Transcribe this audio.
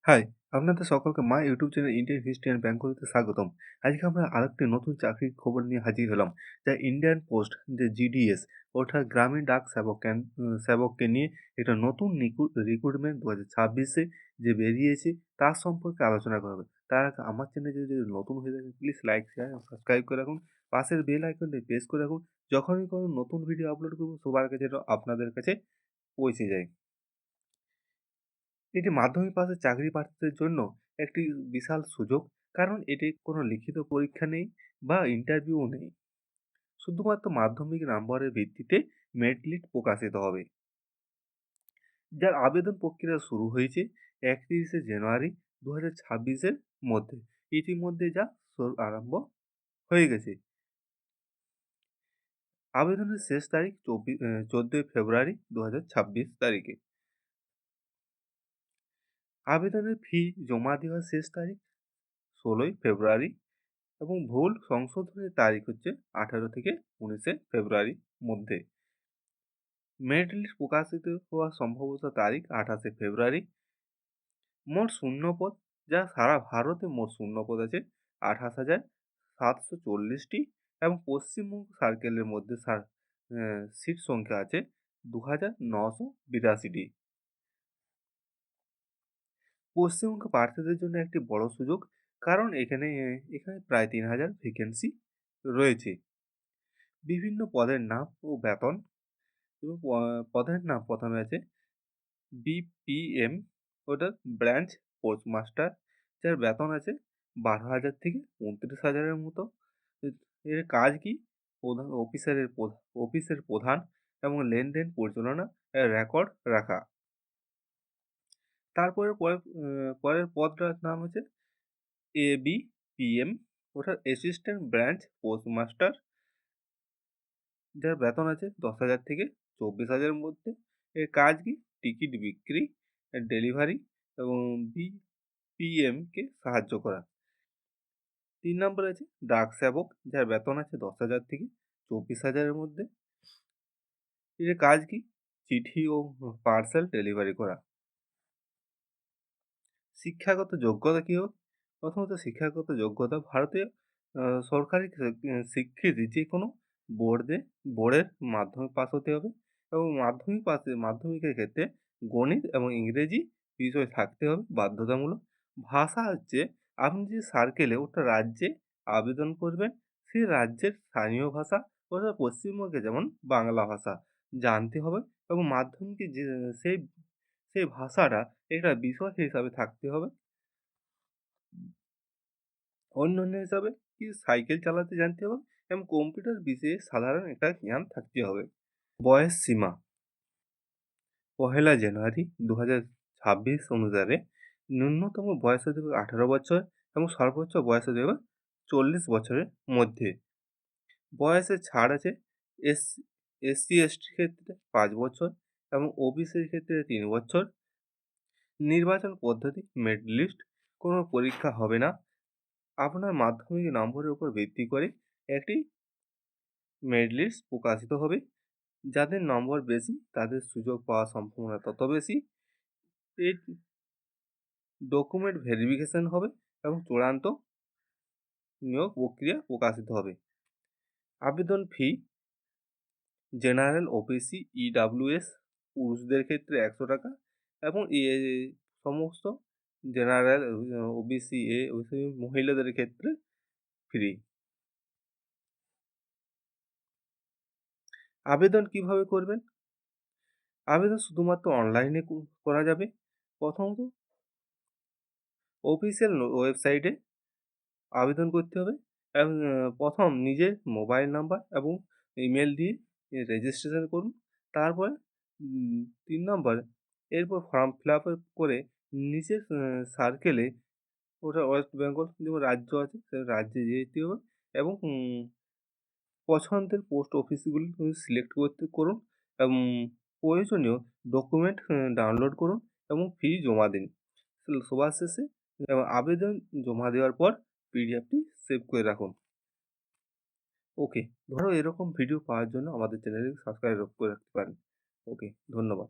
High, আপনাদের সকলকে my YouTube channel Indian history and বেঙ্গলিতে স্বাগতম। আজকে আমরা আরেকটি নতুন চাকরির খবর নিয়ে হাজির হলাম, যা ইন্ডিয়ান পোস্ট যে জিডিএস অর্থাৎ গ্রামীণ ডাক সেবককে নিয়ে একটা নতুন রিক্রুটমেন্ট 2026-এ যে বেরিয়েছে তার সম্পর্কে আলোচনা করবে। তার আগে আমার চ্যানেলে যদি নতুন হয়ে থাকে প্লিজ লাইক, শেয়ার এবং সাবস্ক্রাইব করে রাখুন। পাশের বেল আইকনটি প্রেস করে রাখুন। যখনই কোনো নতুন ভিডিও আপলোড করবো সবার কাছে যেন আপনাদের কাছে পৌঁছে যায়। এটি মাধ্যমিক পাসের চাকরি প্রার্থীদের জন্য একটি বিশাল সুযোগ, কারণ এটি কোনো লিখিত পরীক্ষা নেই বা ইন্টারভিউ নেই। শুধুমাত্র মাধ্যমিক নম্বরের ভিত্তিতে মেরিট লিস্ট প্রকাশিত হবে, যার আবেদন প্রক্রিয়া শুরু হয়েছে 31শে জানুয়ারি 2026-এর মধ্যে। ইতিমধ্যে যা আরম্ভ হয়ে গেছে। আবেদনের শেষ তারিখ 14 ফেব্রুয়ারি 2026 তারিখে। আবেদনের ফি জমা দেওয়ার শেষ তারিখ 16 ফেব্রুয়ারি এবং ভুল সংশোধনের তারিখ হচ্ছে 18 থেকে 19 ফেব্রুয়ারির মধ্যে। মেরিট লিস্ট প্রকাশিত হওয়ার সম্ভবত তারিখ 28 ফেব্রুয়ারি। মোট শূন্যপদ, যা সারা ভারতে মোট শূন্যপদ আছে 28,740টি এবং পশ্চিমবঙ্গ সার্কেলের মধ্যে সিট সংখ্যা আছে 2,982টি। পশ্চিমবঙ্গ প্রার্থীদের জন্য একটি বড় সুযোগ, কারণ এখানে প্রায় 3,000 ভ্যাকেন্সি রয়েছে। বিভিন্ন পদের নাম ও বেতন এবং পদের নাম প্রথমে আছে বিপিএম, ওটা ব্রাঞ্চ পোস্টমাস্টার, যার বেতন আছে 12,000 থেকে 29,000-এর মতো। এর কাজ কি? অফিসের প্রধান এবং লেনদেন পরিচালনা রেকর্ড রাখা। তারপরে পরের পদটার নাম হচ্ছে এবিপিএম, ওটা অ্যাসিস্ট্যান্ট ব্রাঞ্চ পোস্টমাস্টার, যার বেতন আছে 10,000 থেকে 24,000-এর মধ্যে। এর কাজ কি? টিকিট বিক্রি, ডেলিভারি এবং বিপিএমকে সাহায্য করা। 3 নম্বরে আছে ডাক সেবক, যার বেতন আছে 10,000 থেকে 24,000-এর মধ্যে। এর কাজ কি? চিঠি ও পার্সেল ডেলিভারি করা। শিক্ষাগত যোগ্যতা কী হোক? প্রথমত শিক্ষাগত যোগ্যতা ভারতীয় সরকারি স্বীকৃতি যে কোনো বোর্ডের মাধ্যমিক পাস হতে হবে এবং মাধ্যমিকের ক্ষেত্রে গণিত এবং ইংরেজি বিষয় থাকতে হবে বাধ্যতামূলক। ভাষা হচ্ছে আপনি যে সার্কেলে ওটা রাজ্যে আবেদন করবেন, সেই রাজ্যের স্থানীয় ভাষা, অর্থাৎ পশ্চিমবঙ্গে যেমন বাংলা ভাষা জানতে হবে এবং মাধ্যমিকে যে সেই সেই ভাষাটা একটা বিষয় হিসাবে থাকতে হবে। অন্যান্য হিসাবে কি সাইকেল চালাতে জানতে হবে এবং কম্পিউটার বিষয়ে সাধারণ একটা জ্ঞান থাকতে হবে। বয়স সীমা 1 জানুয়ারি 2026 অনুসারে ন্যূনতম বয়স হতে হবে 18 বছর এবং সর্বোচ্চ বয়স হতে হবে 40 বছরের মধ্যে। বয়সের ছাড় আছে এস SC/ST ক্ষেত্রে 5 বছর এবং ওবিসির ক্ষেত্রে 3 বছর। নির্বাচন পদ্ধতি মেরিট লিস্ট, কোনো পরীক্ষা হবে না। আপনার মাধ্যমিক নম্বরের উপর ভিত্তি করে একটি মেরিট লিস্ট প্রকাশিত হবে। যাদের নম্বর বেশি তাদের সুযোগ পাওয়ার সম্ভাবনা তত বেশি। এই ডকুমেন্ট ভেরিফিকেশন হবে এবং চূড়ান্ত নিয়োগ প্রক্রিয়া প্রকাশিত হবে। আবেদন ফি জেনারেল, ওবিসি, ইডাব্লিউএস পুরুষদের ক্ষেত্রে 100 টাকা এবং সমস্ত জেনারেল, ওবিসি, ওবিসি মহিলাদের ক্ষেত্রে ফ্রি। আবেদন কিভাবে করবেন? আবেদন শুধুমাত্র অনলাইনে করা যাবে। প্রথমত অফিসিয়াল ওয়েবসাইটে আবেদন করতে হবে এবং প্রথম নিজের মোবাইল নাম্বার এবং ইমেল দিয়ে রেজিস্ট্রেশন করুন। তারপরে 3 নম্বরে এরপর ফর্ম ফিল আপ করে নিজের সার্কেলে, ওটা ওয়েস্ট বেঙ্গল যেমন রাজ্য আছে সেই রাজ্যে যেতে হবে এবং পছন্দের পোস্ট অফিসগুলি সিলেক্ট করুন এবং প্রয়োজনীয় ডকুমেন্ট ডাউনলোড করুন এবং ফি জমা দিন। সবার শেষে এবং আবেদন জমা দেওয়ার পর পিডিএফটি সেভ করে রাখুন। ওকে, ধরো এরকম ভিডিও পাওয়ার জন্য আমাদের চ্যানেলটি সাবস্ক্রাইব করে রাখতে পারেন। ওকে, ধন্যবাদ।